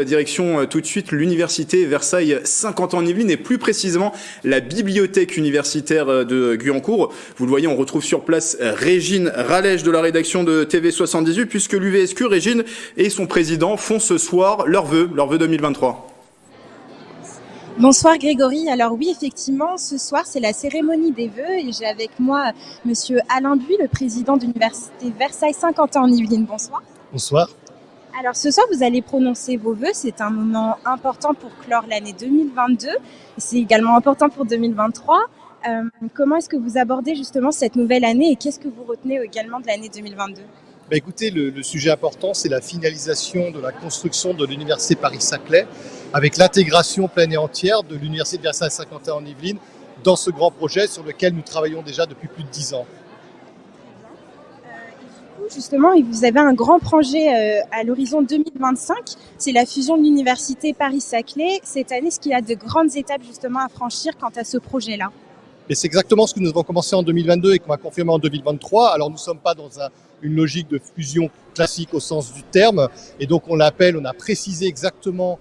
Direction tout de suite l'université Versailles 50 ans en Yvelines et plus précisément la bibliothèque universitaire de Guyancourt. Vous le voyez, on retrouve sur place Régine Rallèche de la rédaction de TV78 puisque l'UVSQ, Régine et son président font ce soir leurs vœux 2023. Bonsoir Grégory. Alors oui, effectivement, ce soir c'est la cérémonie des vœux et j'ai avec moi Monsieur Alain Buis, le président de l'université Versailles 50 ans en Yvelines. Bonsoir. Bonsoir. Alors ce soir vous allez prononcer vos vœux, c'est un moment important pour clore l'année 2022, c'est également important pour 2023. Comment est-ce que vous abordez justement cette nouvelle année et qu'est-ce que vous retenez également de l'année 2022 ? Écoutez, le sujet important, c'est la finalisation de la construction de l'université Paris-Saclay avec l'intégration pleine et entière de l'université de Versailles 50 ans en Yvelines dans ce grand projet sur lequel nous travaillons déjà depuis plus de 10 ans. Justement, vous avez un grand projet à l'horizon 2025, c'est la fusion de l'université Paris-Saclay. Cette année, est-ce qu'il y a de grandes étapes justement à franchir quant à ce projet-là ? Et c'est exactement ce que nous avons commencé en 2022 et qu'on va confirmer en 2023. Alors nous ne sommes pas dans une logique de fusion classique au sens du terme. Et donc on a précisé exactement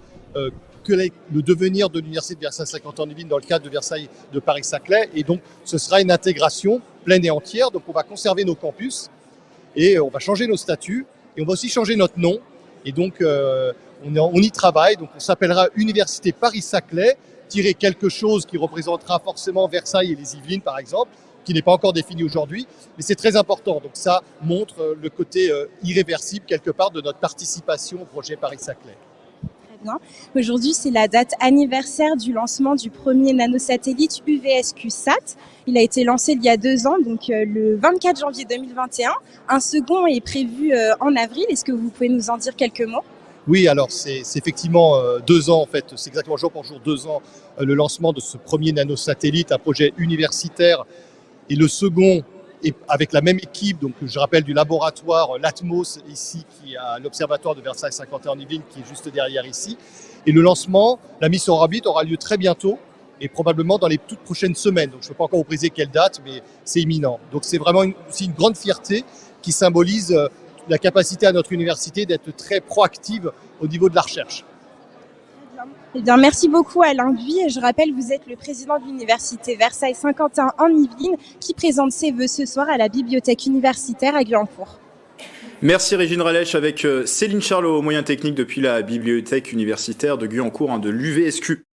que le devenir de l'université de Versailles 50 ans en Yvelines dans le cadre de Versailles de Paris-Saclay. Et donc ce sera une intégration pleine et entière. Donc on va conserver nos campus et on va changer nos statuts et on va aussi changer notre nom. Et donc on y travaille. Donc on s'appellera Université Paris-Saclay, tirer quelque chose qui représentera forcément Versailles et les Yvelines, par exemple, qui n'est pas encore défini aujourd'hui, mais c'est très important. Donc ça montre le côté irréversible, quelque part, de notre participation au projet Paris-Saclay. Très bien. Aujourd'hui, c'est la date anniversaire du lancement du premier nanosatellite UVSQ-SAT. Il a été lancé il y a 2 ans, donc le 24 janvier 2021. Un second est prévu en avril. Est-ce que vous pouvez nous en dire quelques mots ? Oui, alors c'est effectivement 2 ans en fait, c'est exactement jour pour jour 2 ans le lancement de ce premier nanosatellite, un projet universitaire, et le second est avec la même équipe, donc je rappelle du laboratoire l'Atmos ici, qui a l'observatoire de Versailles 50 ans en Yvelines qui est juste derrière ici, et le lancement, la mise en orbite aura lieu très bientôt et probablement dans les toutes prochaines semaines, donc je ne peux pas encore vous préciser quelle date, mais c'est imminent. Donc c'est vraiment aussi une grande fierté qui symbolise la capacité à notre université d'être très proactive au niveau de la recherche. Eh bien, merci beaucoup Alain Buis. Je rappelle, vous êtes le président de l'université Versailles 50 ans en Yvelines qui présente ses vœux ce soir à la bibliothèque universitaire à Guyancourt. Merci Régine Rallèche avec Céline Charlot, moyen technique depuis la bibliothèque universitaire de Guyancourt de l'UVSQ.